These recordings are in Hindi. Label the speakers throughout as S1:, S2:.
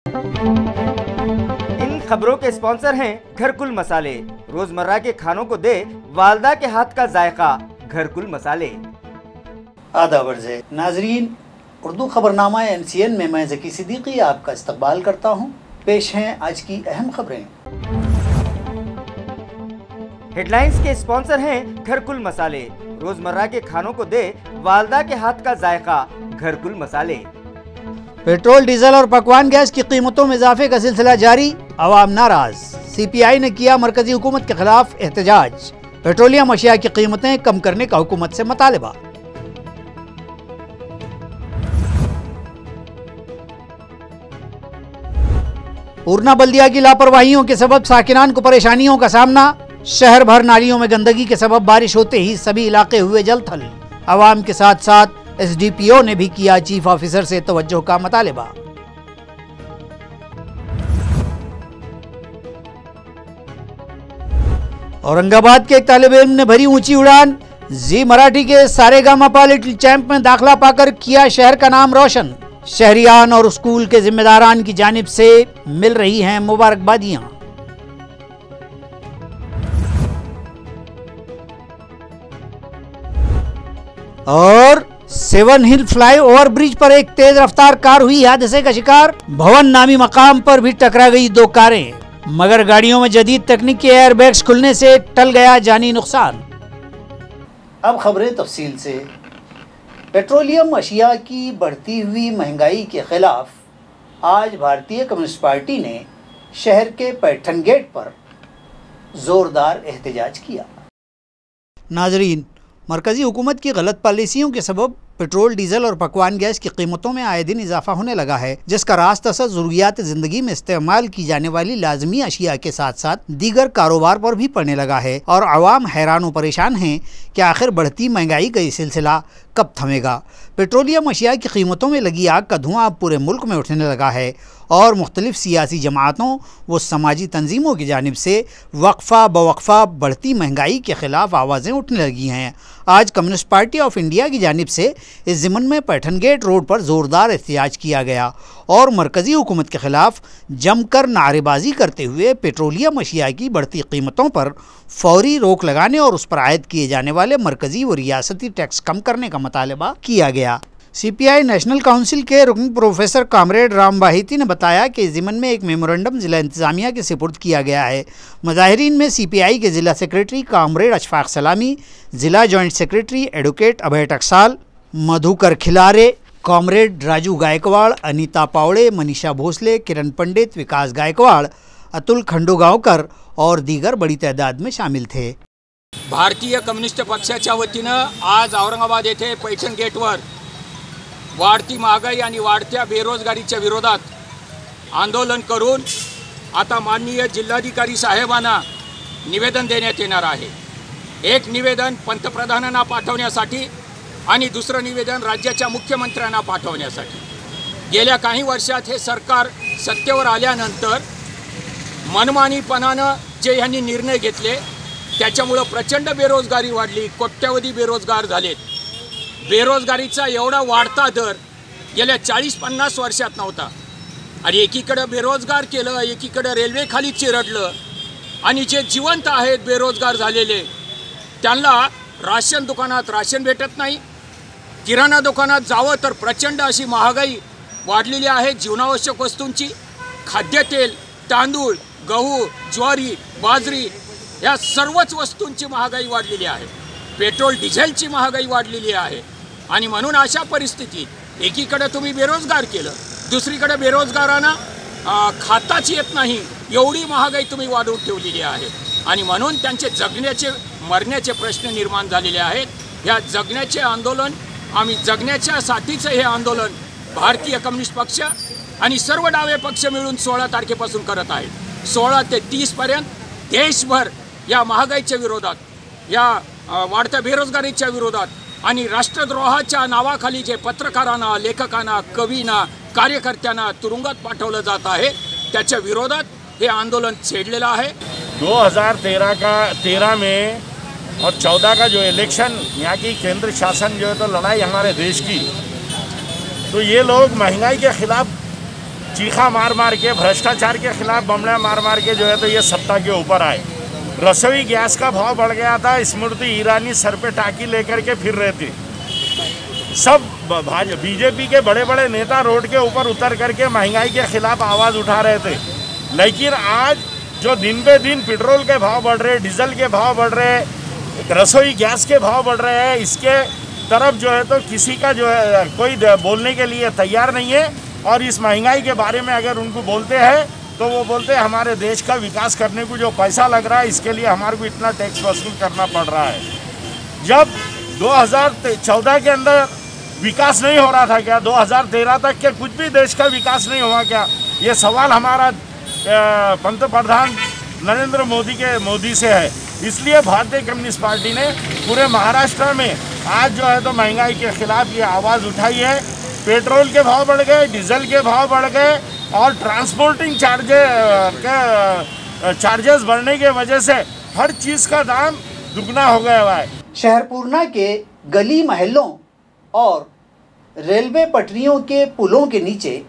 S1: इन खबरों के स्पॉन्सर हैं घरकुल मसाले। रोजमर्रा के खानों को दे वालदा के हाथ का जायका, घरकुल मसाले।
S2: आदाब अर्ज़ नाजरीन, उर्दू खबरनामा MCN में मैं ज़की सिद्दीकी आपका इस्तकबाल करता हूँ। पेश हैं आज की अहम खबरें।
S1: हेडलाइंस के स्पॉन्सर हैं घरकुल मसाले। रोजमर्रा के खानों को दे वालदा के हाथ का जायका, घरकुल मसाले।
S2: पेट्रोल, डीजल और पकवान गैस की कीमतों में इजाफे का सिलसिला जारी, अवाम नाराज। CPI ने किया मरकजी हुकूमत के खिलाफ एहतजाज। पेट्रोलियम अशिया की कीमतें कम करने का हुकूमत से मुतालबा। पूर्णा बल्दिया की लापरवाहियों के सबब साकिनान को परेशानियों का सामना। शहर भर नालियों में गंदगी के सबब बारिश होते ही सभी इलाके हुए जलथल। अवाम के साथ साथ SDPO ने भी किया चीफ ऑफिसर से तवज्जो का मुतालबा। औरंगाबाद के एक तालिब इल्म ने भरी ऊंची उड़ान। जी मराठी के सारेगामापा लिटिल चैंप में दाखिला पाकर किया शहर का नाम रोशन। शहरियान और स्कूल के जिम्मेदारान की जानिब से मिल रही हैं मुबारकबादियां। और seven hill fly over bridge पर एक तेज रफ्तार कार हुई हादसे का शिकार। भवन नामी मकाम पर भी टकरा गई दो कारें, मगर गाड़ियों में जदीद तकनीक के एयरबैग्स खुलने से टल गया जानी नुकसान। अब खबरें तफसील से। पेट्रोलियम अशिया की बढ़ती हुई महंगाई के खिलाफ आज भारतीय कम्युनिस्ट पार्टी ने शहर के पैठन गेट पर जोरदार एहतजाज किया। नाजरीन, मरकजी हुकूमत की गलत पॉलिसियों के सबब पेट्रोल, डीजल और पकवान गैस की कीमतों में आए दिन इजाफा होने लगा है, जिसका रास्त असर ज़रूरियात ज़िंदगी में इस्तेमाल की जाने वाली लाजमी अशिया के साथ साथ दीगर कारोबार पर भी पड़ने लगा है। और आवाम हैरान व परेशान हैं कि आखिर बढ़ती महंगाई का ये सिलसिला कब थमेगा। पेट्रोलियम अशिया की कीमतों में लगी आग का धुआं अब पूरे मुल्क में उठने लगा है और मुख्तलिफ सियासी जमातों व समाजी तंजीमों की जानिब से वक्फा बवक्फा बढ़ती महंगाई के ख़िलाफ़ आवाज़ें उठने लगी हैं। आज कम्युनिस्ट पार्टी ऑफ इंडिया की जानिब से इस ज़िमन में पैठन गेट रोड पर ज़ोरदार एहतजाज किया गया और मरकज़ी हुकूमत के ख़िलाफ़ जमकर नारेबाजी करते हुए पेट्रोलियम अशिया की बढ़ती कीमतों पर फौरी रोक लगाने और उस पर आयद किए जाने वाले मरकज़ी व रियासती टैक्स कम करने का मुतालबा किया गया। CPI नेशनल काउंसिल के रुकन प्रोफेसर कामरेड राम बाहिती ने बताया कि इस ज़िमन में एक मेमोरेंडम ज़िला इंतज़ामिया के सुपुर्द किया गया है। मुजाहिरीन में CPI के ज़िला सेक्रेटरी कामरेड अशफाक सलामी, ज़िला जॉइंट सेक्रेटरी एडवोकेट अभय टकसाल, मधुकर खिलारे, कॉमरेड राजू गायकवाड़, अनीता पावड़े, मनीषा भोसले, किरण पंडित, विकास गायकवाड़, अतुल खंडोगांवकर और दीगर बड़ी तादाद में शामिल थे।
S3: भारतीय कम्युनिस्ट पक्षाच्या वतीनं आज औरंगाबाद येथे पैठण गेटवर वाढती महागाई आणि वाढत्या बेरोजगारीच्या विरोधात आंदोलन करून आता माननीय जिल्हाधिकारी साहेबांना निवेदन देण्यात येणार आहे। एक निवेदन पंतप्रधानांना पाठवण्यासाठी आणि दुसरं निवेदन राज्याच्या मुख्यमंत्र्यांना पाठवण्यासाठी। गेल्या काही वर्षात हे सरकार सत्तेवर आल्यानंतर मनमानीपणानं जे यांनी निर्णय घेतले त्याच्यामुळे प्रचंड बेरोजगारी वाढली, कोट्यावधी बेरोजगार झालेत। बेरोजगारीचा एवढा वाढता दर गेल्या 40-50 वर्षात नव्हता आणि एकीकडे बेरोजगार केलं, एकीकडे रेल्वे खाली चिरडलं आणि जे जिवंत आहेत बेरोजगार झालेले त्यांना राशन दुकानात राशन भेटत नाही। किराणा दुकानात जावं तर प्रचंड अशी महागाई वाढलेली आहे। जीवनावश्यक वस्तूंची, खाद्यतेल, तांदूळ, गहू, ज्वारी, बाजरी या सर्वच वस्तूंची महागाई वाढलेली आहे। पेट्रोल डिझेलची महागाई वाढलेली आहे आणि म्हणून अशा परिस्थितीत एकीकडे तुम्ही बेरोजगार केलं, दुसरीकडे बेरोजगारांना खाताच येत नाही एवढी महागाई तुम्ही वाढवून ठेवलेली आहे आणि म्हणून त्यांचे जगण्याचे मरण्याचे प्रश्न निर्माण झालेले आहेत। या जगण्याचे आंदोलन आम्ही जगण्याच्यासाठीचं हे आंदोलन भारतीय कम्युनिस्ट पक्ष आणि सर्व डावे पक्ष मिळून 16 तारखेपासून करत आहेत। 16 ते 30 पर्यंत देशभर या महागाईच्या विरोधात, या वाढत्या बेरोजगारीच्या विरोधात आणि राष्ट्रद्रोहाच्या नावाखाली जे पत्रकारांना, लेखकांना, कवींना, कार्यकर्त्यांना तुरुंगात पाठवलं जात आहे त्याच्या विरोधात हे आंदोलन छेडलेलं आहे।
S4: 2013 में और 14 का जो इलेक्शन, यहाँ की केंद्र शासन जो है तो लड़ाई हमारे देश की, तो ये लोग महंगाई के खिलाफ चीखा मार मार के, भ्रष्टाचार के खिलाफ बमड़ा मार मार के जो है तो ये सत्ता के ऊपर आए। रसोई गैस का भाव बढ़ गया था, स्मृति ईरानी सर पे टाकी लेकर के फिर रहे थे। सब बीजेपी के बड़े बड़े नेता रोड के ऊपर उतर करके महंगाई के खिलाफ आवाज़ उठा रहे थे। लेकिन आज जो दिन पे दिन पेट्रोल के भाव बढ़ रहे, डीजल के भाव बढ़ रहे, रसोई गैस के भाव बढ़ रहे हैं, इसके तरफ जो है तो किसी का जो है कोई बोलने के लिए तैयार नहीं है। और इस महंगाई के बारे में अगर उनको बोलते हैं तो वो बोलते हैं हमारे देश का विकास करने को जो पैसा लग रहा है इसके लिए हमारे को इतना टैक्स वसूल करना पड़ रहा है। जब 2014 के अंदर विकास नहीं हो रहा था क्या? 2013 तक के कुछ भी देश का विकास नहीं हुआ क्या? ये सवाल हमारा पंतप्रधान नरेंद्र मोदी से है। इसलिए भारतीय कम्युनिस्ट पार्टी ने पूरे महाराष्ट्र में आज जो है तो महंगाई के खिलाफ ये आवाज़ उठाई है। पेट्रोल के भाव बढ़ गए, डीजल के भाव बढ़ गए और ट्रांसपोर्टिंग चार्जेस बढ़ने की वजह से हर चीज़ का दाम दुगना हो गया हुआ है।
S2: शहर पूर्णा के गली महलों और रेलवे पटरियों के पुलों के नीचे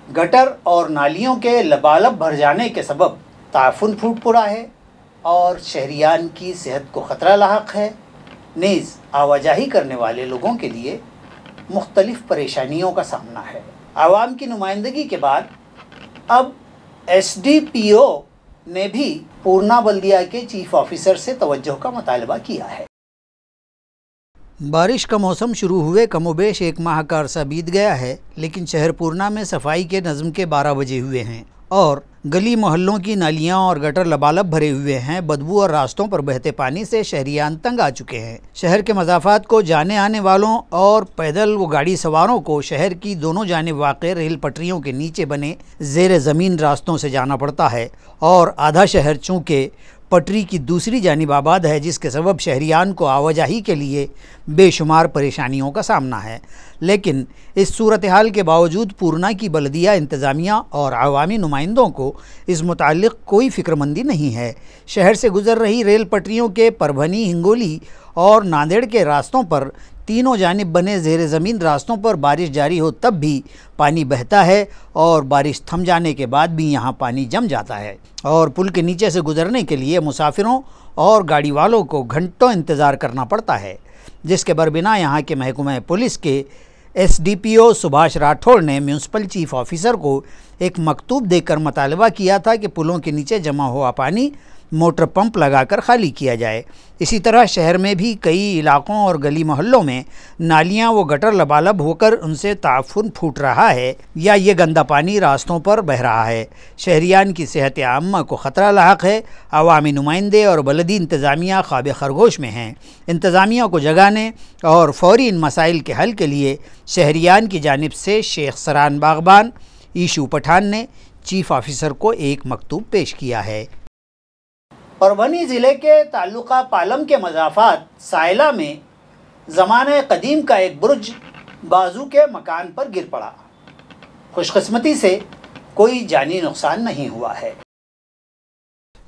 S2: गटर और नालियों के लबालब भर जाने के सबब ताफुन फूट पड़ा है और शहरियान की सेहत को ख़तरा लाहक है। नीज़ आवाजाही करने वाले लोगों के लिए मुख्तलिफ परेशानियों का सामना है। आवाम की नुमाइंदगी के बाद अब SDPO ने भी पूर्णा बल्दिया के चीफ ऑफिसर से तवज्जो का मुतालबा किया है। बारिश का मौसम शुरू हुए कमोबेश एक माह का अरसा बीत गया है, लेकिन शहर पूर्णा में सफाई के नज़्म के 12 बजे हुए हैं और गली मोहल्लों की नालियां और गटर लबालब भरे हुए हैं। बदबू और रास्तों पर बहते पानी से शहरियान तंग आ चुके हैं। शहर के मज़ाफ़ात को जाने आने वालों और पैदल व गाड़ी सवारों को शहर की दोनों जानिब वाक़े रेल पटरियों के नीचे बने ज़ेर ज़मीन रास्तों से जाना पड़ता है और आधा शहर चूँकि पटरी की दूसरी जानिब आबाद है, जिसके सबब शहरियान को आवाजाही के लिए बेशुमार परेशानियों का सामना है। लेकिन इस सूरत हाल के बावजूद पूर्णा की बल्दिया इंतज़ामिया और अवामी नुमाइंदों को इस मुताल्लिक़ कोई फ़िक्रमंदी नहीं है। शहर से गुज़र रही रेल पटरियों के परभनी, हिंगोली और नांदेड़ के रास्तों पर तीनों जानिब बने ज़ेर ज़मीन रास्तों पर बारिश जारी हो तब भी पानी बहता है और बारिश थम जाने के बाद भी यहाँ पानी जम जाता है और पुल के नीचे से गुज़रने के लिए मुसाफिरों और गाड़ी वालों को घंटों इंतज़ार करना पड़ता है, जिसके बरबिना यहाँ के महकमा पुलिस के SDPO सुभाष राठौड़ ने म्यूनसिपल चीफ ऑफिसर को एक मकतूब देकर मुतालबा किया था कि पुलों के नीचे जमा हुआ पानी मोटर पंप लगाकर खाली किया जाए। इसी तरह शहर में भी कई इलाकों और गली मोहल्लों में नालियां व गटर लबालब होकर उनसे ताफुन फूट रहा है या ये गंदा पानी रास्तों पर बह रहा है। शहरियान की सेहत आम्मा को ख़तरा लाहक है। अवामी नुमाइंदे और बलदी इंतज़ामिया ख्वाब खरगोश में हैं। इंतज़ामिया को जगाने और फौरी इन मसाइल के हल के लिए शहरियान की जानिब से शेख सरान बागबान ईशू पठान ने चीफ ऑफिसर को एक मकतूब पेश किया है।
S5: परभनी ज़िले के ताल्लुका पालम के मज़ाफ़ात सायला में ज़माने क़दीम का एक बुर्ज बाजू के मकान पर गिर पड़ा। खुशकिस्मती से कोई जानी नुकसान नहीं हुआ है।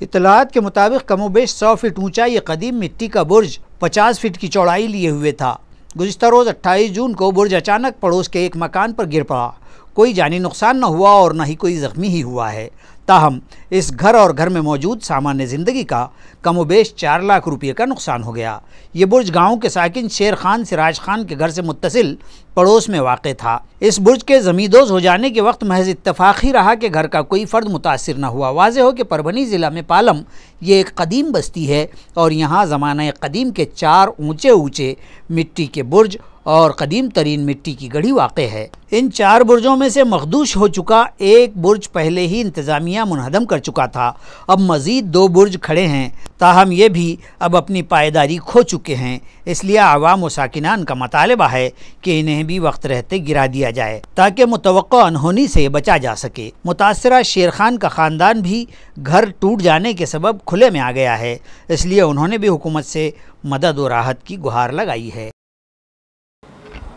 S2: इत्तलात के मुताबिक कमोबेश 100 फीट ऊंचा ये कदीम मिट्टी का बुर्ज 50 फीट की चौड़ाई लिए हुए था। गुज़िश्ता रोज़ 28 जून को बुर्ज अचानक पड़ोस के एक मकान पर गिर पड़ा। कोई जानी नुकसान न हुआ और न ही कोई ज़ख्मी ही हुआ है। ताहम इस घर और घर में मौजूद सामान्य ज़िंदगी का कमोबेश 4 लाख रुपये का नुकसान हो गया। ये बुर्ज गांव के साकिन शेर खान सिराज खान के घर से मुत्तसिल पड़ोस में वाक़ था। इस बुर्ज के ज़मींदोज़ हो जाने के वक्त महज इत्तफ़ाक़ ही रहा कि घर का कोई फ़र्द मुतासिर न हुआ। वाज़े हो कि परभनी ज़िला में पालम ये एक कदीम बस्ती है और यहाँ ज़माना क़दीम के 4 ऊँचे ऊँचे मिट्टी के बुर्ज और कदीम तरीन मिट्टी की गढ़ी वाक़ है। इन 4 बुर्जों में से मखदूश हो चुका एक बुर्ज पहले ही इंतज़ामिया मुनहदम कर चुका था। अब मज़ीद 2 बुर्ज खड़े हैं, ताहम ये भी अब अपनी पायदारी खो चुके हैं। इसलिए आवाम व साकिनान का मुतालबा है कि इन्हें भी वक्त रहते गिरा दिया जाए ताकि मुतवक्को अनहोनी से बचा जा सके। मुतासरा शेर खान का ख़ानदान भी घर टूट जाने के सबब खुले में आ गया है, इसलिए उन्होंने भी हुकूमत से मदद व राहत की गुहार लगाई है।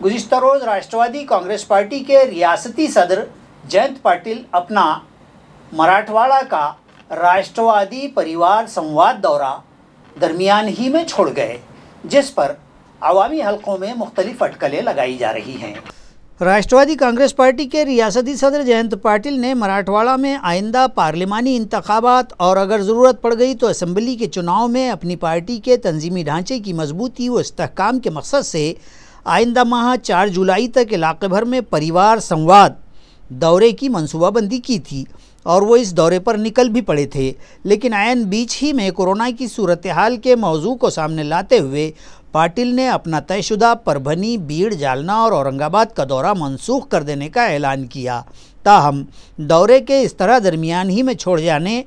S5: गुज़िश्ता रोज़ राष्ट्रवादी कांग्रेस पार्टी के रियासती सदर जयंत पाटिल अपना मराठवाड़ा का राष्ट्रवादी परिवार संवाद दौरा दरमियान ही में छोड़ गए, जिस पर अवामी हलकों में मुख्तलिफ अटकलें लगाई जा रही हैं।
S2: राष्ट्रवादी कांग्रेस पार्टी के रियासती सदर जयंत पाटिल ने मराठवाड़ा में आइंदा पार्लिमानी इंतखाबात और अगर ज़रूरत पड़ गई तो असम्बली के चुनाव में अपनी पार्टी के तंजीमी ढांचे की मजबूती व इस्तेहकाम के मकसद से आइंदा माह 4 जुलाई तक इलाके भर में परिवार संवाद दौरे की मनसूबाबंदी की थी और वो इस दौरे पर निकल भी पड़े थे, लेकिन आयन बीच ही में कोरोना की सूरत हाल के मौजू को सामने लाते हुए पाटिल ने अपना तयशुदा परभनी, बीड़, जालना और औरंगाबाद का दौरा मनसूख कर देने का ऐलान किया। ताहम दौरे के इस तरह दरमियान ही में छोड़ जाने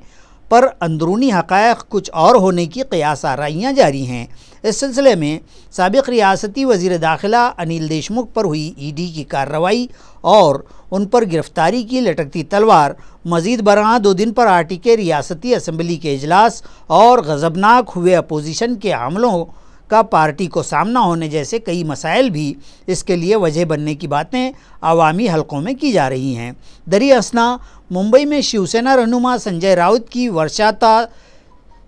S2: पर अंदरूनी हक़ायक़ कुछ और होने की क़यास आराइयाँ जारी हैं। इस सिलसिले में साबिक़ रियासती वज़ीर दाखिला अनिल देशमुख पर हुई ईडी की कार्रवाई और उन पर गिरफ्तारी की लटकती तलवार, मज़ीद बरआं 2 दिन पर आरटीके रियासती असम्बली के इजलास और गज़बनाक हुए अपोजिशन के हमलों का पार्टी को सामना होने जैसे कई मसाइल भी इसके लिए वजह बनने की बातें अवामी हलकों में की जा रही हैं। दरी असना मुंबई में शिवसेना रहनुमा संजय राउत की वर्षाता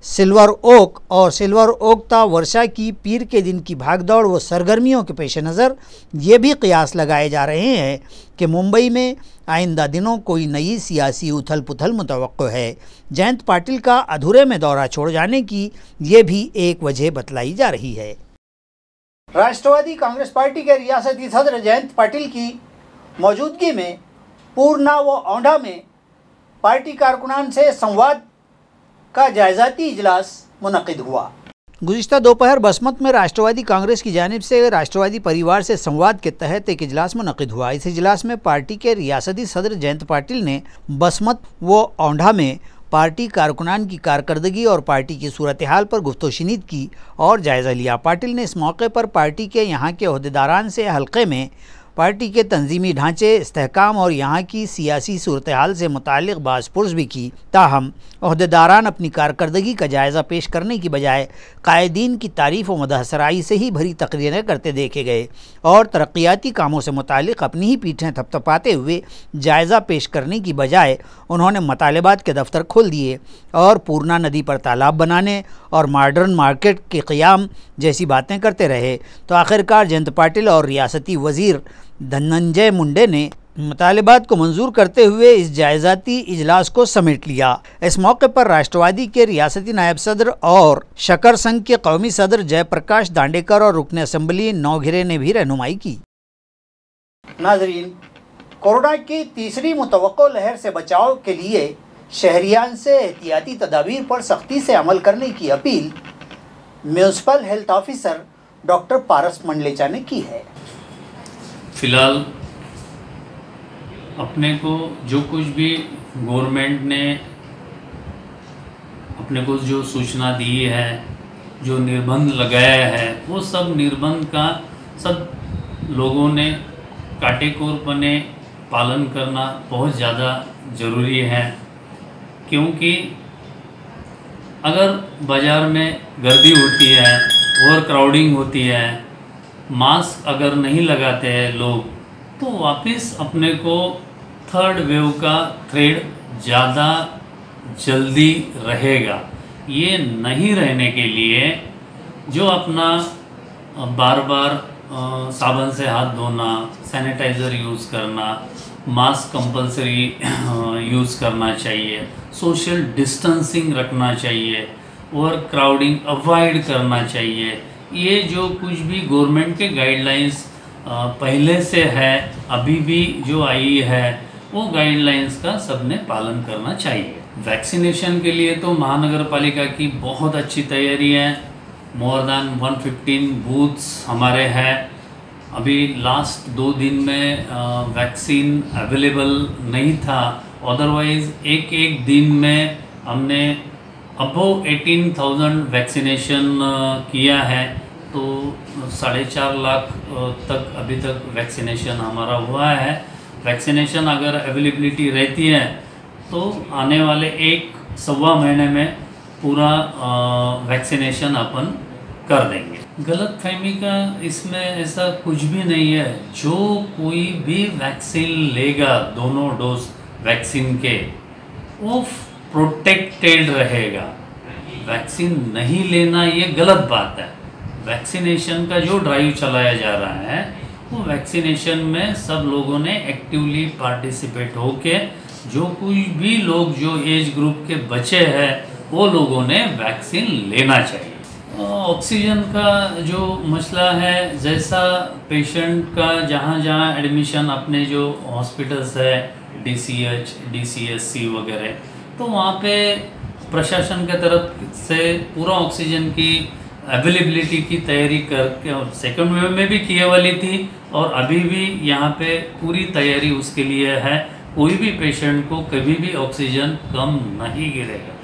S2: सिल्वर ओक और सिल्वर ओक ता वर्षा की पीर के दिन की भागदौड़ व सरगर्मियों के पेश नज़र ये भी कयास लगाए जा रहे हैं कि मुंबई में आइंदा दिनों कोई नई सियासी उथल पुथल मुतवक्को है। जयंत पाटिल का अधूरे में दौरा छोड़ जाने की ये भी एक वजह बतलाई जा रही है।
S5: राष्ट्रवादी कांग्रेस पार्टी के रियासती सदर जयंत पाटिल की मौजूदगी में पूर्णा व औंढा में पार्टी कारकुनान से संवाद का जायज़ाती इजलास मुनक़िद हुआ।
S2: गुज़िश्ता दोपहर बसमत में राष्ट्रवादी कांग्रेस की जानिब से राष्ट्रवादी परिवार से संवाद के तहत एक इजलास मुनक़िद हुआ। इस इजलास में पार्टी के रियासती सदर जयंत पाटिल ने बसमत व औंढा में पार्टी कारकुनान की कारकर्दगी और पार्टी की सूरत हाल पर गुफ्तगू-शिनीद की और जायज़ा लिया। पाटिल ने इस मौके पर पार्टी के यहाँ के ओहदेदारान से हल्के में पार्टी के तंजीमी ढांचे, इस्तेहकाम और यहाँ की सियासी सूरत हाल से मुताल्लिक़ बाज़पुर्स भी की। ताहम ओहदेदारान अपनी कारकर्दगी का जायज़ा पेश करने की बजाय कायदीन की तारीफ़ व मदहसराई से ही भरी तकरीरें करते देखे गए और तरक्याती कामों से मुताल्लिक़ अपनी ही पीठें थपथपाते हुए जायज़ा पेश करने की बजाय उन्होंने मतालबात के दफ्तर खोल दिए और पूर्णा नदी पर तालाब बनाने और मॉडर्न मार्केट के क़याम जैसी बातें करते रहे। तो आखिरकार जयंत पाटिल और रियासती वज़ीर धनंजय मुंडे ने मुतालबात को मंजूर करते हुए इस जायज़ाती इजलास को समेट लिया। इस मौके पर राष्ट्रवादी के रियासती नायब सदर और शकर संघ के कौमी सदर जयप्रकाश दांडेकर और रुकन असम्बली नौघिरे ने भी रहनुमाई की।
S5: नाजरीन, कोरोना की तीसरी मुतवक्को लहर से बचाव के लिए शहरियान से एहतियाती तदाबीर पर सख्ती से अमल करने की अपील municipal health officer doctor Paras Mandlecha ने की है।
S6: फ़िलहाल अपने को जो कुछ भी गवर्नमेंट ने अपने को जो सूचना दी है, जो निर्बंध लगाया है, वो सब निर्बंध का सब लोगों ने काटेकोरपने पालन करना बहुत ज़्यादा ज़रूरी है। क्योंकि अगर बाज़ार में गर्दी होती है, ओवर क्राउडिंग होती है, मास्क अगर नहीं लगाते हैं लोग, तो वापस अपने को थर्ड वेव का थ्रेड ज़्यादा जल्दी रहेगा। ये नहीं रहने के लिए जो अपना बार बार साबुन से हाथ धोना, सैनिटाइज़र यूज़ करना, मास्क कंपलसरी यूज़ करना चाहिए, सोशल डिस्टेंसिंग रखना चाहिए और क्राउडिंग अवॉइड करना चाहिए। ये जो कुछ भी गवर्नमेंट के गाइडलाइंस पहले से है, अभी भी जो आई है, वो गाइडलाइंस का सबने पालन करना चाहिए। वैक्सीनेशन के लिए तो महानगर पालिका की बहुत अच्छी तैयारी है। मोर देन 115 बूथ्स हमारे हैं। अभी लास्ट 2 दिन में वैक्सीन अवेलेबल नहीं था, अदरवाइज़ एक दिन में हमने अबव 18,000 वैक्सीनेशन किया है। तो 4.5 लाख तक अभी तक वैक्सीनेशन हमारा हुआ है। वैक्सीनेशन अगर अवेलेबिलिटी रहती है तो आने वाले 1-1.25 महीने में पूरा वैक्सीनेशन अपन कर देंगे। गलत फहमी का इसमें ऐसा कुछ भी नहीं है। जो कोई भी वैक्सीन लेगा, दोनों डोज वैक्सीन के, वो प्रोटेक्टेड रहेगा। वैक्सीन नहीं लेना ये गलत बात है। वैक्सीनेशन का जो ड्राइव चलाया जा रहा है वो वैक्सीनेशन में सब लोगों ने एक्टिवली पार्टिसिपेट होके जो कोई भी लोग जो एज ग्रुप के बच्चे हैं वो लोगों ने वैक्सीन लेना चाहिए। ऑक्सीजन का जो मसला है, जैसा पेशेंट का जहाँ जहाँ एडमिशन अपने जो हॉस्पिटल्स है DCH, DCSC वगैरह, तो वहाँ पे प्रशासन के तरफ से पूरा ऑक्सीजन की अवेलेबिलिटी की तैयारी करके, और सेकेंड वेव में भी किए वाली थी और अभी भी यहाँ पे पूरी तैयारी उसके लिए है। कोई भी पेशेंट को कभी भी ऑक्सीजन कम नहीं गिरेगा।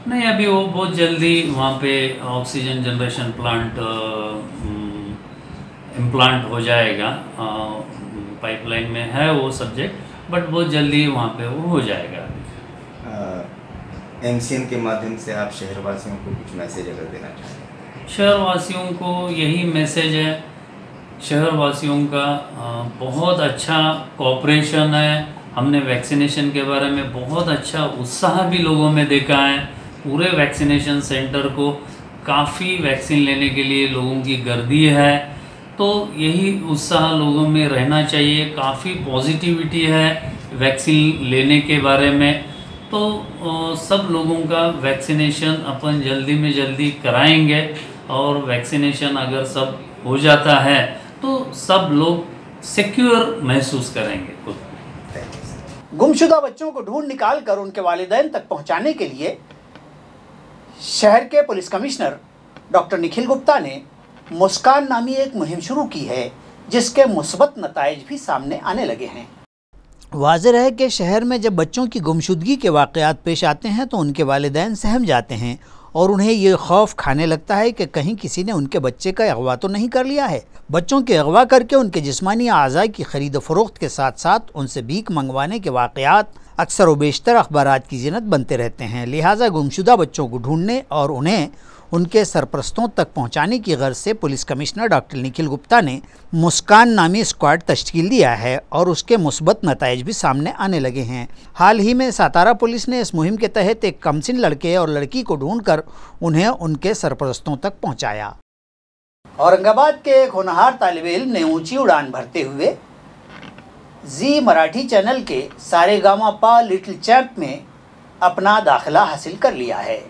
S6: नहीं, अभी वो बहुत जल्दी वहाँ पे ऑक्सीजन जनरेशन प्लांट इम्प्लांट हो जाएगा। पाइपलाइन में है वो सब्जेक्ट, बट बहुत जल्दी वहाँ पे वो हो जाएगा।
S1: MCN के माध्यम से आप शहरवासियों को कुछ मैसेज अगर देना चाहें?
S6: शहरवासियों को यही मैसेज है, शहरवासियों का बहुत अच्छा कोऑपरेशन है। हमने वैक्सीनेशन के बारे में बहुत अच्छा उत्साह भी लोगों में देखा है। पूरे वैक्सीनेशन सेंटर को काफ़ी वैक्सीन लेने के लिए लोगों की गर्दी है, तो यही उत्साह लोगों में रहना चाहिए। काफ़ी पॉजिटिविटी है वैक्सीन लेने के बारे में, तो सब लोगों का वैक्सीनेशन अपन जल्दी में जल्दी कराएंगे और वैक्सीनेशन अगर सब हो जाता है तो सब लोग सिक्योर महसूस करेंगे खुद।
S5: गुमशुदा बच्चों को ढूंढ निकाल कर उनके वालिदैन तक पहुंचाने के लिए शहर के police commissioner doctor Nikhil Gupta ने मुस्कान नामी एक मुहिम शुरू की है, जिसके मुस्बत नताइज भी सामने आने लगे हैं।
S2: वाज़ेह है कि शहर में जब बच्चों की गुमशुदगी के वाक़यात पेश आते हैं तो उनके वालिदैन सहम जाते हैं और उन्हें ये खौफ खाने लगता है कि कहीं किसी ने उनके बच्चे का अगवा तो नहीं कर लिया है। बच्चों के अगवा करके उनके जिस्मानी आज़ा की खरीद फरोख्त के साथ साथ उनसे भीख मंगवाने के वाक़यात अक्सर व बेशतर अखबारात की ज़ीनत बनते रहते हैं। लिहाजा गुमशुदा बच्चों को ढूंढने और उन्हें उनके सरपरस्तों तक पहुंचाने की गर्ज से police commissioner doctor Nikhil Gupta ने मुस्कान नामी स्क्वाड तश्कील दिया है और उसके मुस्बत नताइज भी सामने आने लगे हैं। हाल ही में सातारा पुलिस ने इस मुहिम के तहत एक कमसिन लड़के और लड़की को ढूंढकर उन्हें उनके सरपरस्तों तक पहुंचाया।
S5: औरंगाबाद के एक होनहार तालिब इल्म ने ऊंची उड़ान भरते हुए जी मराठी चैनल के सारेगामापा लिटिल चैंप में अपना दाखिला हासिल कर लिया है।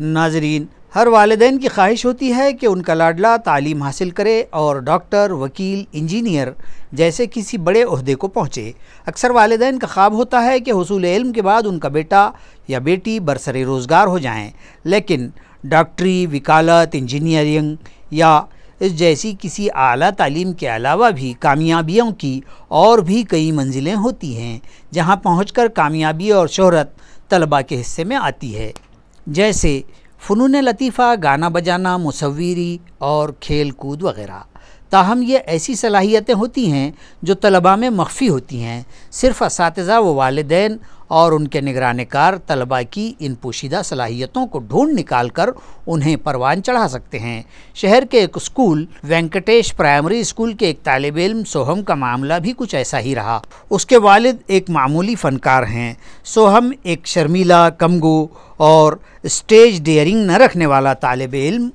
S2: नाजरीन, हर वालिदैन की ख्वाहिश होती है कि उनका लाडला तालीम हासिल करे और डॉक्टर, वकील, इंजीनियर जैसे किसी बड़े ओहदे को पहुँचे। अक्सर वालिदैन का ख्वाब होता है कि हुसूल इल्म के बाद उनका बेटा या बेटी बरसरे रोज़गार हो जाएं, लेकिन डॉक्टरी, वकालत, इंजीनियरिंग या इस जैसी किसी आला तालीम के अलावा भी कामयाबियों की और भी कई मंजिलें होती हैं, जहां पहुंचकर कामयाबी और शोहरत तलबा के हिस्से में आती है, जैसे फ़नून लतीफ़ा, गाना बजाना, मुसव्विरी और खेल कूद वगैरह। ताहम ये ऐसी सलाहियतें होती हैं जो तलबा में मख्फ़ी होती हैं। सिर्फ़ असातिज़ा व वालिदैन और उनके निगरानकार तलबा की इन पोशीदा सलाहियतों को ढूंढ निकाल कर उन्हें परवान चढ़ा सकते हैं। शहर के एक स्कूल वेंकटेश प्राइमरी स्कूल के एक तालिब इल्म सोहम का मामला भी कुछ ऐसा ही रहा। उसके वालिद एक मामूली फ़नकार हैं। सोहम एक शर्मीला, कमगो और स्टेज डेयरिंग न रखने वाला तालिब इल्म,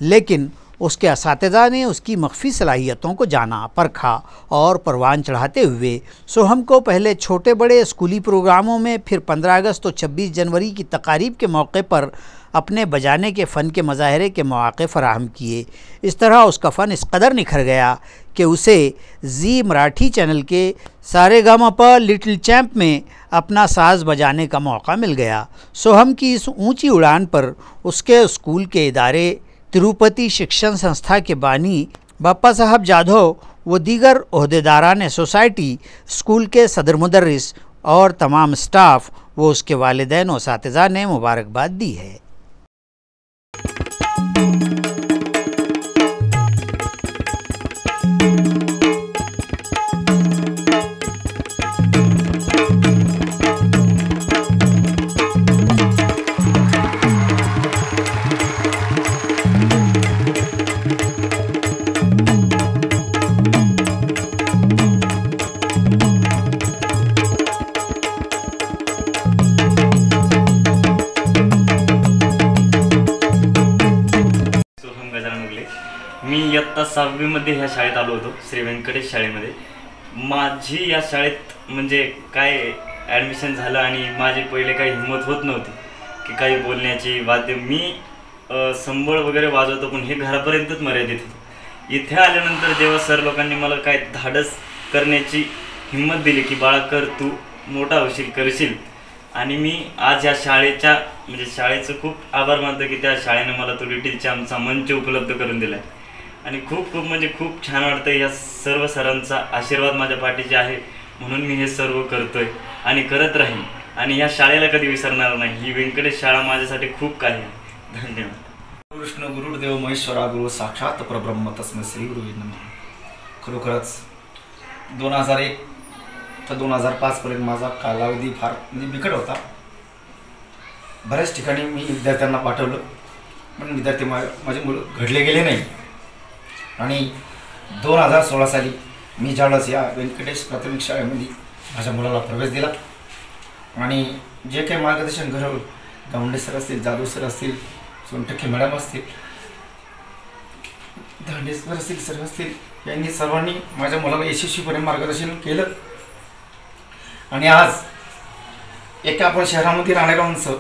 S2: लेकिन उसके असातिज़ा ने उसकी मख्फी सलाहियतों को जाना, परखा और परवान चढ़ाते हुए सोहम को पहले छोटे बड़े स्कूली प्रोग्रामों में, फिर 15 अगस्त और 26 जनवरी की तकारीब के मौके पर अपने बजाने के फ़न के मज़ाहरे के मौक़े फ़राहम किए। इस तरह उसका फ़न इस कदर निखर गया कि उसे जी मराठी चैनल के सारेगामापा लिटिल चैंप में अपना साज़ बजाने का मौका मिल गया। सोहम की इस ऊंची उड़ान पर उसके स्कूल के इदारे, तिरुपति शिक्षण संस्था के बानी बाप्पा साहब जाधव व दीगर ओहदेदारान सोसाइटी, स्कूल के सदर मुदर्रिस और तमाम स्टाफ व उसके वालिदैन व असातिज़ा ने मुबारकबाद दी है।
S7: इयत्ता 6वीमध्ये ह्या शाळेत आलो होतो, श्री व्यंकटेश शाळेमध्ये. माझी या शाळेत म्हणजे काय ॲडमिशन झालं आणि माझी पहिले काही हिंमत होत नव्हती की काही बोलण्याची. वाद्य मी संबळ वगैरे वाजवतो, पण हे घरापर्यंतच मर्यादित होतं. इथे आल्यानंतर जेव्हा सर लोकांनी मला काय धाडस करण्याची हिंमत दिली की बाळा कर, तू मोठा होशील, करशील. आणि मी आज या शाळेच्या म्हणजे शाळेचं खूप आभार मानतो की त्या शाळेनं मला तो लिटिल चॅम्पचा मंच उपलब्ध करून दिला आहे. आणि खूप म्हणजे खूप छान वाटतं. या सर्व सरांचा आशीर्वाद माझ्या पाठीशी आहे, म्हणून मी हे सर्व करतोय आणि करत राहीन. आणि या शाळेला कधी विसरणार नाही. ही व्यंकटेश शाळा माझ्यासाठी खूप काही आहे. धन्यवाद.
S8: कृष्ण गुरुदेव महेश्वरा गुरु साक्षात परब्रह्म तस्मै श्री गुरुवे नमः. खरोखरच 2001 तर 2005 पर्यंत माझा कालावधी फार म्हणजे बिकट होता. बऱ्याच ठिकाणी मी विद्यार्थ्यांना पाठवलं, पण विद्यार्थी माझे मुलं घडले गेले नाही. आणि 2016 साली मी ज्यावेळेस या व्यंकटेश प्राथमिक शाळेमध्ये माझ्या मुलाला प्रवेश दिला आणि जे काही मार्गदर्शन घडवलं, गावंडे सर असतील, जाधव सर असतील, सोनटक्के मॅडम असतील, धांडे सर असतील, सर असतील, यांनी सर्वांनी माझ्या मुलाला यशस्वीपणे मार्गदर्शन केलं. आणि आज एका आपण शहरामध्ये राहणाऱ्या माणसं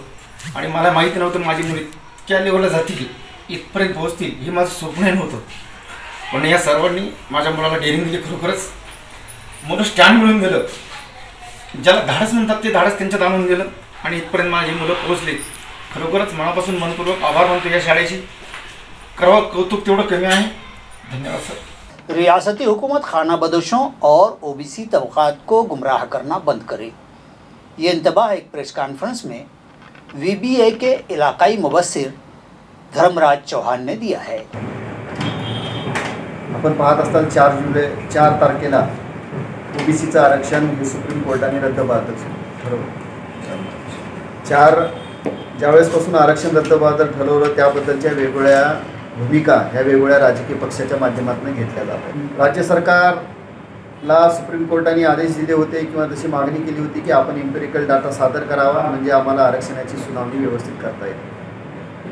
S8: आणि मला माहिती नव्हतं माझी मुली इतक्या लेवलला जातील, इथपर्यंत पोहोचतील, हे माझं स्वप्न नव्हतं. पण या सर्वांनी माझ्या मुलाला डेअरिंग दिली. खरोखरच मोठं स्टँड मिळून गेलं. ज्याला धाडस म्हणतात ते धाडस त्यांच्यात आणून गेलं आणि इथपर्यंत माझी मुलं पोहोचले. खरोखरच मनापासून मनपूर्वक आभार मानतो या शाळेची. करावं कौतुक तेवढं कमी आहे. धन्यवाद सर.
S5: रियासती हुकूमत खाना बदोशों और ओबीसी तबकात को गुमराह करना बंद करे, ये इंतबाह एक प्रेस कॉन्फ्रेंस में वीबीए के इलाकाई मुबस्सिर धर्मराज चौहान ने दिया है.
S9: आपण पाहत असताना 4 तारखेला ओबीसीचं आरक्षण हे सुप्रीम कोर्टाने रद्दबातल ठरवलं. ज्यावेळेसपासून आरक्षण रद्दबातल ठरवलं त्याबद्दलच्या वेगवेगळ्या भूमिका ह्या वेगवेगळ्या राजकीय पक्षाच्या माध्यमातून घेतल्या जातात. राज्य सरकारला सुप्रीम कोर्टाने आदेश दिले होते किंवा तशी मागणी केली होती की आपण एम्पिरिकल डाटा सादर करावा, म्हणजे आम्हाला आरक्षणाची सुनावणी व्यवस्थित करता येईल.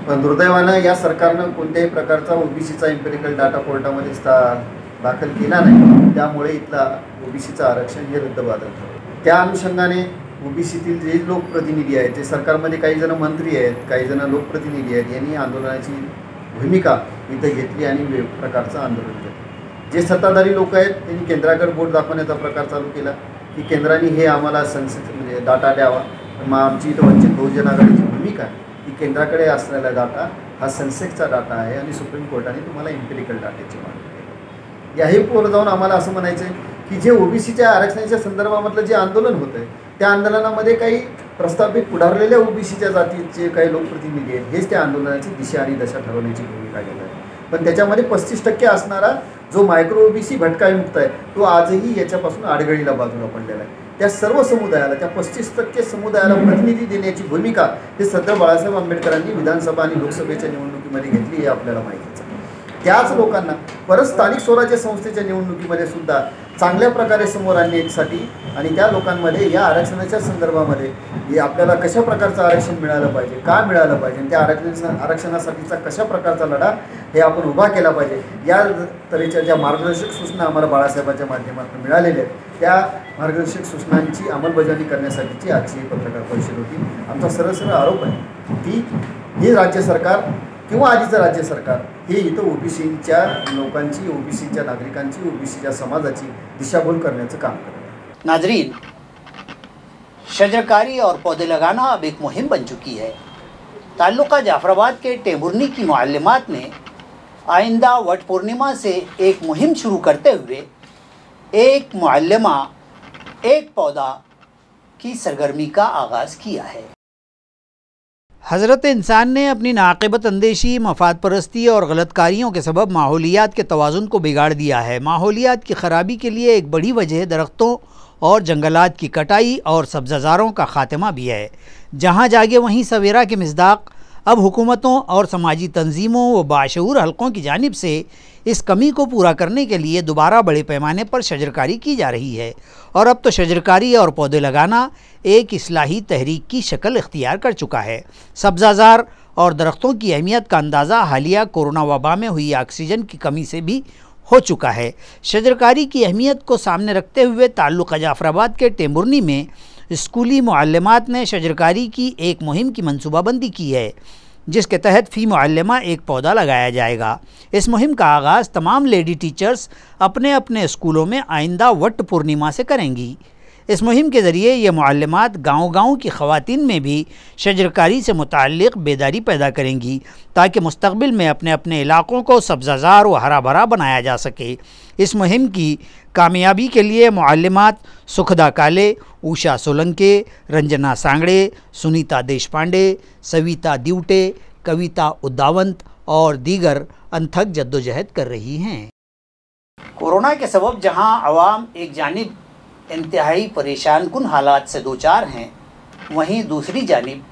S9: पण दुर्दैवानं या सरकारनं कोणत्याही प्रकारचा ओबीसीचा एम्पिरिकल डाटा कोर्टामध्ये दाखल केला नाही. त्यामुळे इथला ओबीसीचं आरक्षण हे रद्दबातल ठरवलं. त्या अनुषंगाने ओबीसीतील जे लोकप्रतिनिधी आहेत, जे सरकारमध्ये काही जण मंत्री आहेत, काही जण लोकप्रतिनिधी आहेत, यांनी आंदोलनाची भूमिका इथं घेतली आणि वेगवेगळ्या प्रकारचं आंदोलन केलं. जे सत्ताधारी लोक आहेत त्यांनी केंद्राकडे बोट दाखवण्याचा प्रकार चालू केला की केंद्राने हे आम्हाला म्हणजे डाटा द्यावा. मग आमची इथं वंचित बहुजन आघाडीची भूमिका आहे की केंद्राकडे असलेला डाटा हा सेन्सेक्सचा डाटा आहे आणि सुप्रीम कोर्टाने तुम्हाला एम्पिरिकल डाटाची मागणी केली. याही पोर जाऊन आम्हाला असं म्हणायचं आहे की जे ओबीसीच्या आरक्षणाच्या संदर्भामधलं जे आंदोलन होतं आहे त्या आंदोलनामध्ये काही प्रस्थापित पुढारलेल्या ओबीसीच्या जातीचे काही लोकप्रतिनिधी आहेत, हेच त्या आंदोलनाची दिशा आणि दशा ठरवण्याची भूमिका घेत आहे. पण त्याच्यामध्ये 35% असणारा जो मायक्रो ओबीसी भटकाविमुक्त आहे तो आजही याच्यापासून आडगळीला बाजूला पडलेला आहे. त्या सर्व समुदायाला, त्या 35% समुदायाला प्रतिनिधी देण्याची भूमिका हे सध्या बाळासाहेब आंबेडकरांनी विधानसभा आणि लोकसभेच्या निवडणुकीमध्ये घेतली हे आपल्याला माहितीच आहे. त्याच लोकांना परत स्थानिक स्वराज्य संस्थेच्या निवडणुकीमध्ये सुद्धा चांगल्या प्रकारे समोर आणण्यासाठी आणि त्या लोकांमध्ये या आरक्षणाच्या संदर्भामध्ये हे आपल्याला कशा प्रकारचं आरक्षण मिळालं पाहिजे, का मिळालं पाहिजे, आणि त्या आरक्षणासाठीचा कशा प्रकारचा लढा हे आपण उभा केला पाहिजे, या तऱ्हेच्या ज्या मार्गदर्शक सूचना आम्हाला बाळासाहेबांच्या माध्यमातून मिळालेल्या आहेत त्या मार्गदर्शक सूचनांची अंमलबजावणी करण्यासाठीची आजची ही पत्रकार परिषद होती. आमचा सरळ आरोप आहे की हे राज्य सरकार किंवा आधीचं राज्य सरकार हे इथं ओबीसीच्या लोकांची, ओबीसीच्या नागरिकांची, ओबीसीच्या समाजाची दिशाभूल करण्याचं काम करत.
S5: नाजरीन, शजरकारी और पौधे लगाना अब एक मुहिम बन चुकी है. ताल्लुका जाफराबाद के टेमुरनी की मुअल्लिमात ने आइंदा वट पूर्णिमा से एक मुहिम शुरू करते हुए एक मुअल्लिमा एक पौधा की सरगर्मी का आगाज़ किया है.
S2: हज़रत इंसान ने अपनी नाक़िबत अंदेशी, मफाद परस्ती और गलतकारियों के सबब माहौलियात के तवाज़ुन को बिगाड़ दिया है. माहौलियात की ख़राबी के लिए एक बड़ी वजह दरख्तों और जंगलात की कटाई और सब्ज़ाज़ारों का ख़ात्मा भी है. जहाँ जागे वहीं सवेरा के मिज़दाक़ अब हुकूमतों और समाजी तंजीमों व बाशऊर हलकों की जानिब से इस कमी को पूरा करने के लिए दोबारा बड़े पैमाने पर शजरकारी की जा रही है और अब तो शजरकारी और पौधे लगाना एक इस्लाही तहरीक की शक्ल इख्तियार कर चुका है। सब्ज़ाज़ार और दरख्तों की अहमियत का अंदाज़ा हालिया कोरोना वबा में हुई ऑक्सीजन की कमी से भी हो चुका है। शजरकारी की अहमियत को सामने रखते हुए ताल्लुक़ जाफराबाद के टेम्बुरनी में स्कूली मुअल्लिमात ने शजरकारी की एक मुहिम की मनसूबाबंदी की है, जिसके तहत फ़ी मुअल्लिमा एक पौधा लगाया जाएगा। इस मुहिम का आगाज़ तमाम लेडी टीचर्स अपने अपने स्कूलों में आइंदा वट पूर्णिमा से करेंगी। इस मुहिम के ज़रिए ये मुअल्लिमात गाँव-गाँव की ख़वातीन में भी शजरकारी से मुताल्लिक़ बेदारी पैदा करेंगी, ताकि मुस्तक़बिल में अपने अपने इलाक़ों को सब्ज़ाज़ार व हरा भरा बनाया जा सके। इस मुहिम की कामयाबी के लिए मुअल्लिमात सुखदा काले, उषा सोलंके, रंजना सांगड़े, सुनीता देशपांडे, सविता दिवटे, कविता उद्दावंत और दीगर अनथक जद्दोजहद कर रही हैं।
S5: कोरोना के सबब जहां अवाम एक जानिब इंतहाई परेशान कुन हालात से दोचार हैं, वहीं दूसरी जानिब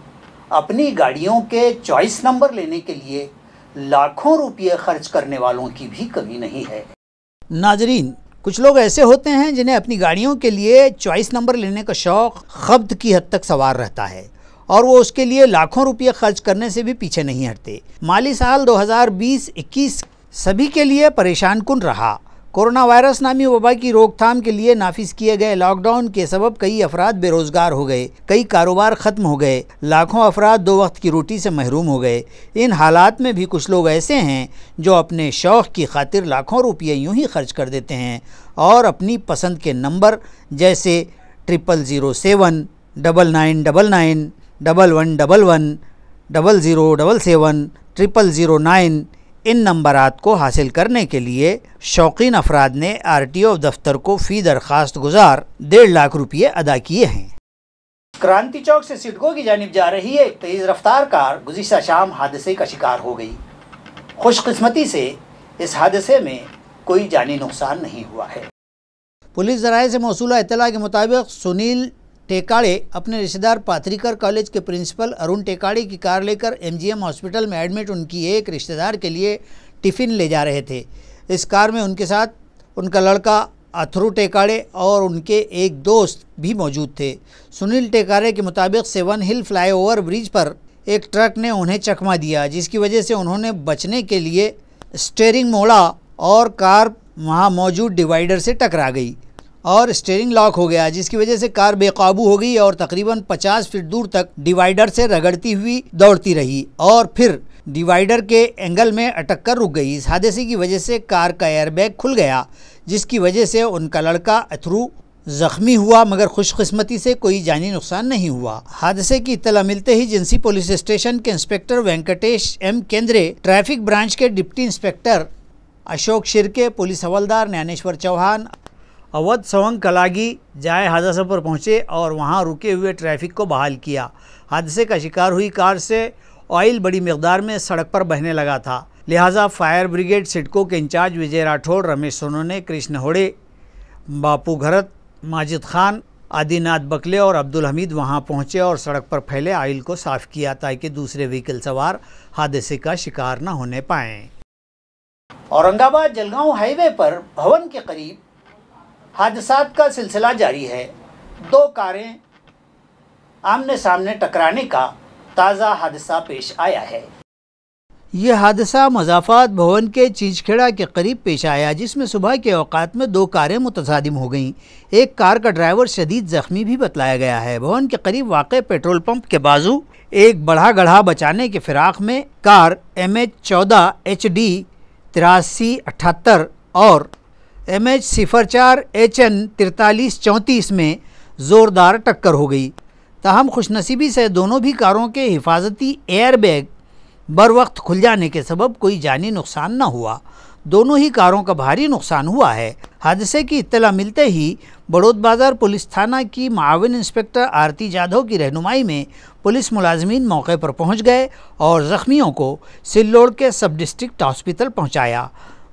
S5: अपनी गाड़ियों के चॉइस नंबर लेने के लिए लाखों रुपये खर्च करने वालों की भी कमी नहीं है।
S2: नाजरीन, कुछ लोग ऐसे होते हैं जिन्हें अपनी गाड़ियों के लिए चॉइस नंबर लेने का शौक़ ख़ब्त की हद तक सवार रहता है और वो उसके लिए लाखों रुपये खर्च करने से भी पीछे नहीं हटते। माली साल 2020-21 सभी के लिए परेशान कुन रहा। कोरोना वायरस नामी वबा की रोकथाम के लिए नाफिज किए गए लॉकडाउन के सबब कई अफराद बेरोज़गार हो गए, कई कारोबार ख़त्म हो गए, लाखों अफराद 2 वक्त की रोटी से महरूम हो गए। इन हालात में भी कुछ लोग ऐसे हैं जो अपने शौक़ की खातिर लाखों रुपये यूं ही खर्च कर देते हैं और अपनी पसंद के नंबर जैसे 0007, 9999, 1111, 0077, 0009 इन नंबरात को हासिल करने के लिए शौकीन अफराद ने RTO दफ्तर को फ़ी दरख्वास्त गुजार 1.5 लाख रुपये अदा किए हैं।
S5: क्रांति चौक से सिडको की जानिब जा रही एक तेज़ रफ्तार कार गुज़िश्ता शाम हादसे का शिकार हो गई। खुशकिस्मती से इस हादसे में कोई जानी नुकसान नहीं हुआ है।
S2: पुलिस ज़राए से मौसूला इत्तला के मुताबिक सुनील टेकाड़े अपने रिश्तेदार पाथरीकर कॉलेज के प्रिंसिपल अरुण टेकाड़े की कार लेकर MGM हॉस्पिटल में एडमिट उनकी एक रिश्तेदार के लिए टिफ़िन ले जा रहे थे। इस कार में उनके साथ उनका लड़का अथरू टेकाड़े और उनके एक दोस्त भी मौजूद थे। सुनील टेकाड़े के मुताबिक 7 हिल फ्लाईओवर ब्रिज पर एक ट्रक ने उन्हें चकमा दिया, जिसकी वजह से उन्होंने बचने के लिए स्टीयरिंग मोड़ा और कार वहाँ मौजूद डिवाइडर से टकरा गई और स्टीयरिंग लॉक हो गया, जिसकी वजह से कार बेकाबू हो गई और तकरीबन 50 फीट दूर तक डिवाइडर से रगड़ती हुई दौड़ती रही और फिर डिवाइडर के एंगल में अटक कर रुक गई। इस हादसे की वजह से कार का एयरबैग खुल गया, जिसकी वजह से उनका लड़का अथरू ज़ख्मी हुआ, मगर खुशकिस्मती से कोई जानी नुकसान नहीं हुआ। हादसे की इत्तला मिलते ही जिंसी पुलिस स्टेशन के inspector Venkatesh M Kendre, traffic branch के deputy inspector Ashok Shirke, police हवलदार ज्ञानेश्वर चौहान, अवध सवंग कलागी जाए हादसे पर पहुंचे और वहां रुके हुए ट्रैफिक को बहाल किया। हादसे का शिकार हुई कार से ऑयल बड़ी मकदार में सड़क पर बहने लगा था, लिहाजा फायर ब्रिगेड सिडको के इंचार्ज विजय राठौड़, रमेश सोनोने, कृष्ण होड़े, बापू घरत, माजिद खान, आदिनाथ बकले और अब्दुल हमीद वहां पहुंचे और सड़क पर फैले ऑयल को साफ़ किया ताकि दूसरे व्हीकल सवार हादसे का शिकार न होने पाएँ।
S5: औरंगाबाद जलगांव हाईवे पर भवन के करीब हादसात का सिलसिला जारी है। 2 कारें आमने सामने टकराने का ताज़ा हादसा पेश आया है।
S2: यह हादसा मज़ाफ़ात भवन के चींचखेड़ा के करीब पेश आया, जिसमें सुबह के औकात में 2 कारें मुतसादिम हो गईं। एक कार का ड्राइवर शदीद ज़ख्मी भी बतलाया गया है। भवन के करीब वाक़े पेट्रोल पंप के बाजू एक बढ़ा गढ़ा बचाने के फिराक में कार MH14 HD 8378 और MH04 HN 4334 में ज़ोरदार टक्कर हो गई। ताहम खुशनसीबी से दोनों भी कारों के हिफाजती एयरबैग बर वक्त खुल जाने के सबब कोई जानी नुकसान न हुआ। दोनों ही कारों का भारी नुकसान हुआ है। हादसे की इत्तला मिलते ही बड़ौद बाज़ार पुलिस थाना की माविन इंस्पेक्टर आरती जाधव की रहनुमाई में पुलिस मुलाजमीन मौके पर पहुंच गए और ज़ख्मियों को सिल्लोड़ के सब डिस्ट्रिक्ट हॉस्पिटल पहुंचाया।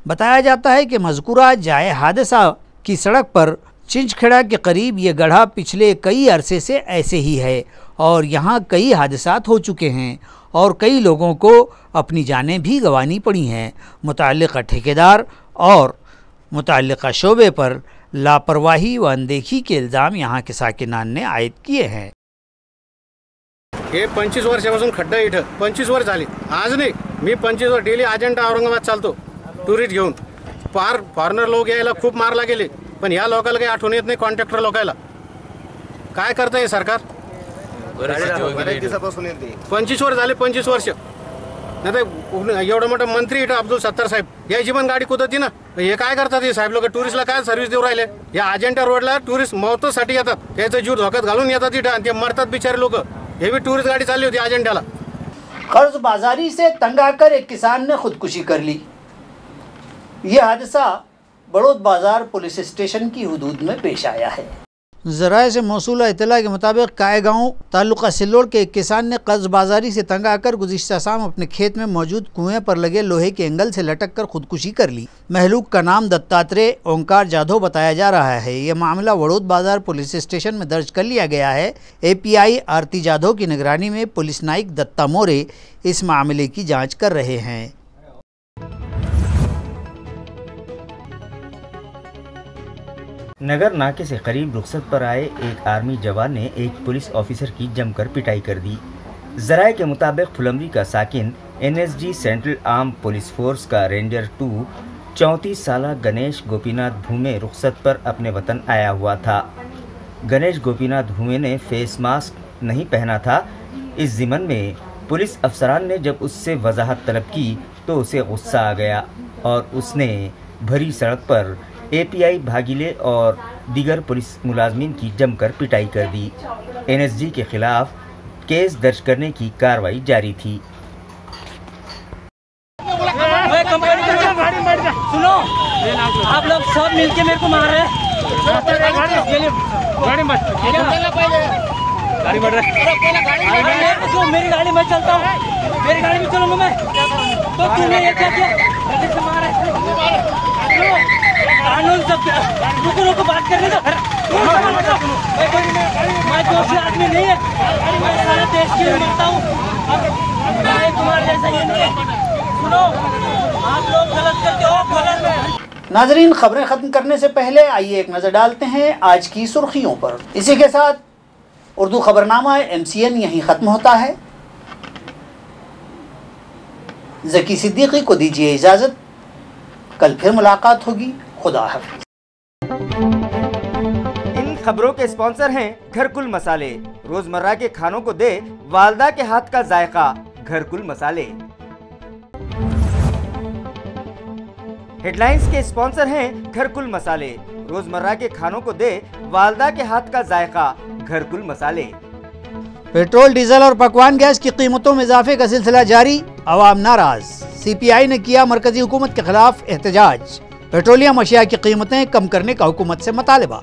S2: बताया जाता है कि मज़कूरा जाए हादसा की सड़क पर चिंचखेड़ा के करीब ये गड्ढा पिछले कई अरसे से ऐसे ही है और यहाँ कई हादसात हो चुके हैं और कई लोगों को अपनी जानें भी गंवानी पड़ी हैं। मुतअल्लिक़ा ठेकेदार और मुतअल्लिक़ा शोबे पर लापरवाही व अनदेखी के इल्ज़ाम यहाँ के साकिनान ने आयद किए हैं।
S10: हे 25 वर्षापासून खड्डा इथं 25 वर्ष झाली, आज नाही, मी 25 वर्ष डेली अजंठा औरंगाबाद चालतो टुरिस्ट घेऊन. पार फॉरेनर लोक यायला खूप मारला गेले, पण या लोकांना काही आठवण येत नाही. कॉन्ट्रॅक्टर लोकांना काय करताय सरकार? 25 वर्ष झाले, 25 वर्ष नाही तर एवढं मोठं मंत्री इथं अब्दुल सत्तार साहेब यायची पण गाडी कुदती ना. हे काय करतात हे साहेब लोक? टुरिस्टला काय सर्व्हिस देऊ राहिले? या अजंठा रोडला टुरिस्ट मौतसाठी येतात, त्याचा जीव धोक्यात घालून येतात इथं आणि ते मरतात बिचारे लोक. हे भी टूरिस्ट गाड़ी चाली होती अजंठाला.
S5: कर्ज बाजारी से तंग आकर एक किसान ने खुदकुशी कर ली। यह हादसा बड़ौद बाजार पुलिस स्टेशन की हुदूद में पेश आया है।
S2: ज़राए से मौसूला इत्तला के मुताबिक कायगांव ताल्लुका सिल्लोड़ के एक किसान ने कर्ज बाजारी से तंग आकर गुज़िश्ता शाम अपने खेत में मौजूद कुएं पर लगे लोहे के एंगल से लटक कर खुदकुशी कर ली। महलूक का नाम दत्तात्रेय ओंकार जाधव बताया जा रहा है। यह मामला बड़ौद बाजार पुलिस स्टेशन में दर्ज कर लिया गया है। API आरती जाधव की निगरानी में पुलिस नाइक दत्ता मोरे इस मामले की जाँच कर रहे हैं।
S1: नगर नाके से करीब रुखसत पर आए एक आर्मी जवान ने एक पुलिस ऑफिसर की जमकर पिटाई कर दी। ज़राए के मुताबिक फुलमरी का साकिन NSG central arm police force का रेंजर 2 34 साला गणेश गोपीनाथ भूमे रुखसत पर अपने वतन आया हुआ था। गणेश गोपीनाथ भूमे ने फेस मास्क नहीं पहना था। इस ज़िमन में पुलिस अफसरान ने जब उससे वजाहत तलब की तो उसे गुस्सा आ गया और उसने भरी सड़क पर API भागीले और दीगर पुलिस मुलाजमीन की जमकर पिटाई कर दी। NSG के खिलाफ केस दर्ज करने की कार्रवाई जारी थी।
S11: सुनो, आप लोग सब मिलके मेरे को मार रहे हैं। गाड़ी बढ़ रहा है। मेरी गाड़ी में चलता हूँ, मेरी गाड़ी में चलूंगा मैं, तो तूने ये क्या किया? कानून सब रुको बात करने दो। मैं दोषी आदमी नहीं है, मैं सारे देश के लिए मरता हूँ। तुम्हारे जैसा ये नहीं है। सुनो, आप लोग गलत करते हो, गलत।
S5: नाजरीन, खबरें खत्म करने से पहले आइए एक नजर डालते हैं आज की सुर्खियों पर। इसी के साथ उर्दू खबरनामा MCN यहीं खत्म होता है। ज़की सिद्दीकी को दीजिए इजाजत, कल फिर मुलाकात होगी। खुदा हाफ़िज़।
S1: इन खबरों के स्पॉन्सर हैं घरकुल मसाले। रोजमर्रा के खानों को दे वालदा के हाथ का जायका, घरकुल मसाले। हेडलाइंस के स्पॉन्सर हैं घरकुल मसाले। रोजमर्रा के खानों को दे वालदा के हाथ का जायका, घरकुल मसाले।
S2: पेट्रोल, डीजल और पकवान गैस की कीमतों में इजाफे का सिलसिला जारी, अवाम नाराज। CPI ने किया मरकजी हुकूमत के खिलाफ एहतजाज। पेट्रोलियम अशिया की कीमतें कम करने का हुकूमत से मुतालबा।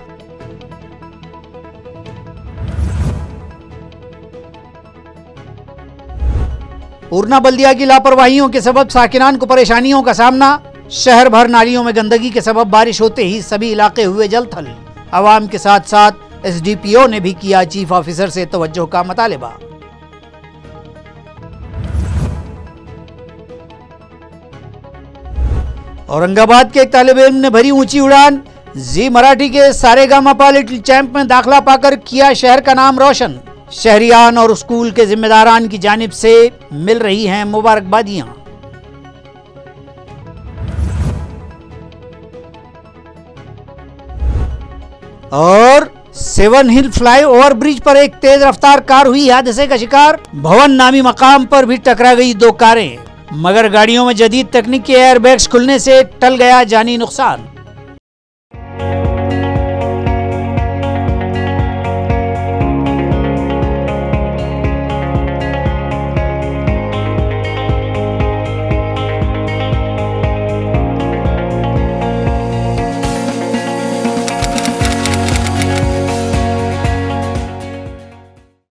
S2: उरना बल्दिया की लापरवाहियों के सबब साकिनान को परेशानियों का सामना। शहर भर नालियों में गंदगी के सबब बारिश होते ही सभी इलाके हुए जलथल। अवाम के साथ साथ SDPO ने भी किया चीफ ऑफिसर से तवज्जो का मुतालबा। औरंगाबाद के एक तालिब इल्म ने भरी ऊंची उड़ान। जी मराठी के सारेगामापा लिटिल चैंप में दाखिला पाकर किया शहर का नाम रोशन। शहरियान और स्कूल के जिम्मेदारान की जानिब से मिल रही हैं मुबारकबादियां। और 7 हिल फ्लाई ओवर ब्रिज पर एक तेज रफ्तार कार हुई हादसे का शिकार। भवन नामी मकाम पर भी टकरा गई 2 कारें, मगर गाड़ियों में जदीद तकनीक के एयरबैग्स खुलने से टल गया जानी नुकसान।